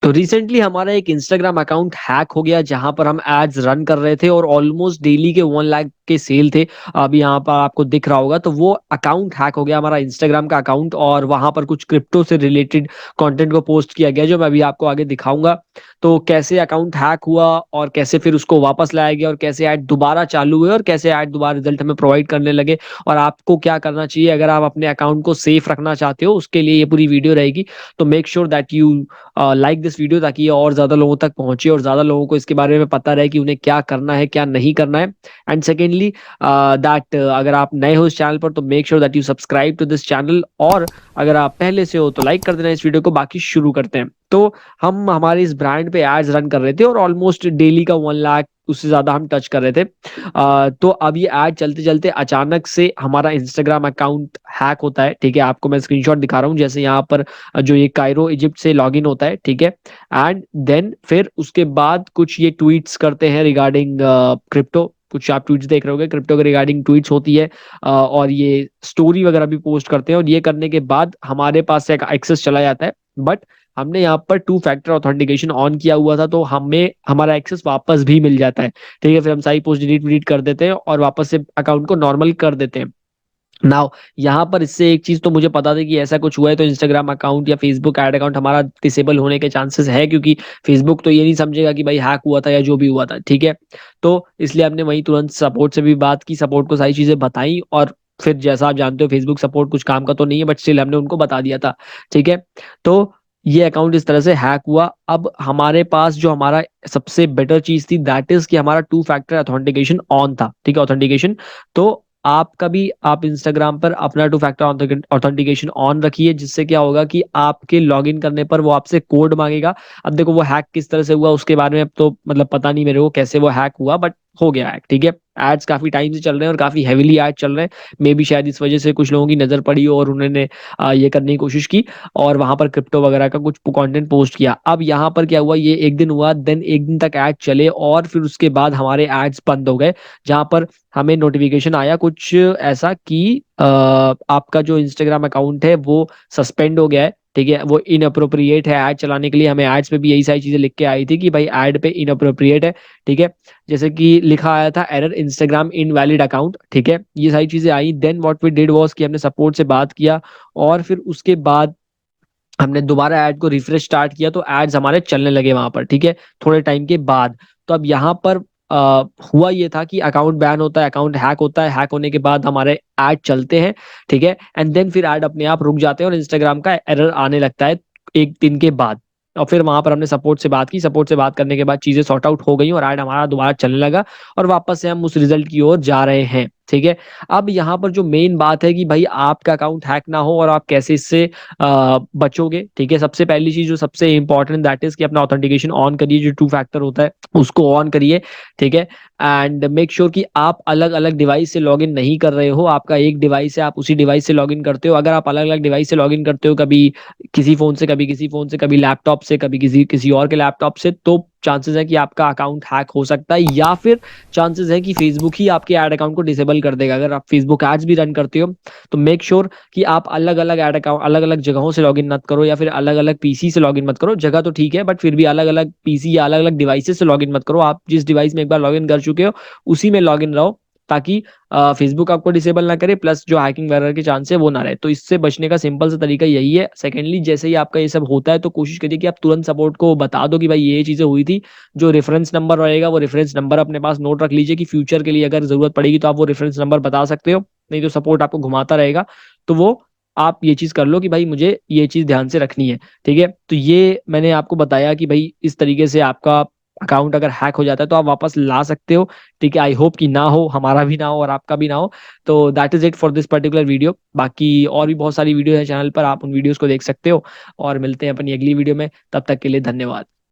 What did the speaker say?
तो रिसेंटली हमारा एक इंस्टाग्राम अकाउंट हैक हो गया जहां पर हम एड्स रन कर रहे थे और ऑलमोस्ट डेली के 1 लाख के सेल थे। अभी यहाँ पर आपको दिख रहा होगा, तो वो अकाउंट हैक हो गया हमारा इंस्टाग्राम का अकाउंट, और वहां पर कुछ क्रिप्टो से रिलेटेड कंटेंट को पोस्ट किया गया जो मैं अभी आपको आगे दिखाऊंगा। तो कैसे अकाउंट हैक हुआ और कैसे फिर उसको वापस लाया गया और कैसे ऐड दोबारा चालू हुए और कैसे ऐड दोबारा रिजल्ट हमें प्रोवाइड करने लगे, और आपको क्या करना चाहिए अगर आप अपने अकाउंट को सेफ रखना चाहते हो, उसके लिए ये पूरी वीडियो रहेगी। तो make sure that you like this video, ताकि ये और ज्यादा लोगों तक पहुंचे और ज्यादा लोगों को इसके बारे में पता रहे कि उन्हें क्या करना है क्या नहीं करना है। एंड सेकेंडली दैट अगर आप नए हो इस चैनल पर तो make sure that you subscribe to this channel, और अगर आप पहले से हो तो लाइक कर देना इस वीडियो को। बाकी शुरू करते हैं। तो हम हमारे इस ब्रांड पे एड्स रन कर रहे थे और ऑलमोस्ट डेली का 1 लाख उससे ज्यादा हम टच कर रहे थे। तो अब ये ऐड चलते चलते अचानक से हमारा इंस्टाग्राम अकाउंट हैक होता है। ठीक है, आपको मैं स्क्रीनशॉट दिखा रहा हूँ, जैसे यहाँ पर जो ये कायरो इजिप्ट से लॉगिन होता है। ठीक है, एंड देन फिर उसके बाद कुछ ये ट्वीट्स करते हैं रिगार्डिंग क्रिप्टो। कुछ आप ट्वीट्स देख रहे होगे, क्रिप्टो के रिगार्डिंग ट्वीट्स होती है, और ये स्टोरी वगैरह भी पोस्ट करते हैं, और ये करने के बाद हमारे पास से एक एक्सेस चला जाता है। बट हमने यहाँ पर 2 फैक्टर ऑथेंटिकेशन ऑन किया हुआ था, तो हमें हमारा एक्सेस वापस भी मिल जाता है। ठीक है, फिर हम सारी पोस्ट डिलीट विलीट कर देते हैं और वापस से अकाउंट को नॉर्मल कर देते हैं। नाउ यहाँ पर इससे एक चीज तो मुझे पता था कि ऐसा कुछ हुआ है, तो इंस्टाग्राम अकाउंट या फेसबुक ऐड अकाउंट हमारा डिसेबल होने के चांसेस है, क्योंकि फेसबुक तो ये नहीं समझेगा कि भाई हैक हुआ था या जो भी हुआ था। ठीक है, तो इसलिए हमने वही तुरंत सपोर्ट से भी बात की, सपोर्ट को सारी चीजें बताई, और फिर जैसा आप जानते हो फेसबुक सपोर्ट कुछ काम का तो नहीं है, बट स्टिल हमने उनको बता दिया था। ठीक है, तो ये अकाउंट इस तरह से हैक हुआ। अब हमारे पास जो हमारा सबसे बेटर चीज थी दैट इज कि हमारा 2 फैक्टर ऑथेंटिकेशन ऑन था। ठीक है, ऑथेंटिकेशन। तो आपका भी आप इंस्टाग्राम पर अपना 2 फैक्टर ऑथेंटिकेशन ऑन रखिए, जिससे क्या होगा कि आपके लॉगिन करने पर वो आपसे कोड मांगेगा। अब देखो वो हैक किस तरह से हुआ उसके बारे में अब तो मतलब पता नहीं मेरे को कैसे वो हैक हुआ, बट हो गया हैक। ठीक है, एड्स काफी टाइम से चल रहे हैं और काफी हैवीली एड चल रहे हैं। मे बी शायद इस वजह से कुछ लोगों की नजर पड़ी हो और उन्होंने ये करने की कोशिश की और वहां पर क्रिप्टो वगैरह का कुछ कंटेंट पोस्ट किया। अब यहाँ पर क्या हुआ, ये एक दिन हुआ, देन एक दिन तक ऐड चले और फिर उसके बाद हमारे एड्स बंद हो गए, जहां पर हमें नोटिफिकेशन आया कुछ ऐसा कि आपका जो इंस्टाग्राम अकाउंट है वो सस्पेंड हो गया है। ठीक है, वो इनअप्रोप्रिएट है ऐड चलाने के लिए। हमें एड्स पे भी यही सारी चीजें लिख के आई थी कि भाई ऐड पे इनअप्रोप्रिएट है। ठीक है, जैसे कि लिखा आया था एरर इंस्टाग्राम इनवैलिड अकाउंट। ठीक है, ये सारी चीजें आई। Then what we did was कि हमने सपोर्ट से बात किया, और फिर उसके बाद हमने दोबारा ऐड को रिफ्रेश स्टार्ट किया, तो एड्स हमारे चलने लगे वहां पर। ठीक है, थोड़े टाइम के बाद। तो अब यहाँ पर हुआ ये था कि अकाउंट बैन होता है, अकाउंट हैक होता है, हैक होने के बाद हमारे ऐड चलते हैं। ठीक है, एंड देन फिर ऐड अपने आप रुक जाते हैं और इंस्टाग्राम का एरर आने लगता है एक दिन के बाद। और फिर वहां पर हमने सपोर्ट से बात की, सपोर्ट से बात करने के बाद चीजें सॉर्ट आउट हो गई और ऐड हमारा दोबारा चलने लगा, और वापस से हम उस रिजल्ट की ओर जा रहे हैं। ठीक है, अब यहाँ पर जो मेन बात है कि भाई आपका अकाउंट हैक ना हो और आप कैसे इससे बचोगे। ठीक है, सबसे पहली चीज जो सबसे इंपॉर्टेंट दैट इज कि अपना ऑथेंटिकेशन ऑन करिए, जो 2 फैक्टर होता है उसको ऑन करिए। ठीक है, एंड मेक श्योर कि आप अलग अलग डिवाइस से लॉगिन नहीं कर रहे हो। आपका एक डिवाइस है, आप उसी डिवाइस से लॉगिन करते हो। अगर आप अलग अलग डिवाइस से लॉगिन करते हो, कभी किसी फोन से, कभी किसी फोन से, कभी लैपटॉप से, कभी किसी किसी और के लैपटॉप से, तो चांसेस है कि आपका अकाउंट हैक हो सकता है, या फिर चांसेस है कि फेसबुक ही आपके ऐड अकाउंट को डिसेबल कर देगा। अगर आप फेसबुक एड्स भी रन करते हो तो मेक श्योर कि आप अलग अलग ऐड अकाउंट अलग अलग जगहों से लॉगिन मत करो, या फिर अलग अलग पीसी से लॉगिन मत करो। जगह तो ठीक है, बट फिर भी अलग अलग पीसी या अलग अलग डिवाइसेस से लॉगिन मत करो। आप जिस डिवाइस में एक बार लॉगिन कर चुके हो उसी में लॉगिन रहो, ताकि फेसबुक आपको डिसेबल ना करे, प्लस जो हैकिंग वगैरह के चांस है वो ना रहे। तो इससे बचने का सिंपल सा तरीका यही है। सेकेंडली, जैसे ही आपका ये सब होता है तो कोशिश करिए कि आप तुरंत सपोर्ट को बता दो कि भाई ये चीजें हुई थी। जो रेफरेंस नंबर रहेगा वो रेफरेंस नंबर अपने पास नोट रख लीजिए कि फ्यूचर के लिए अगर जरूरत पड़ेगी तो आप वो रेफरेंस नंबर बता सकते हो, नहीं तो सपोर्ट आपको घुमाता रहेगा। तो वो आप ये चीज कर लो कि भाई मुझे ये चीज ध्यान से रखनी है। ठीक है, तो ये मैंने आपको बताया कि भाई इस तरीके से आपका अकाउंट अगर हैक हो जाता है तो आप वापस ला सकते हो। ठीक है, आई होप कि ना हो, हमारा भी ना हो और आपका भी ना हो। तो that is it for this particular video. बाकी और भी बहुत सारी वीडियो है चैनल पर, आप उन वीडियोस को देख सकते हो, और मिलते हैं अपनी अगली वीडियो में। तब तक के लिए धन्यवाद।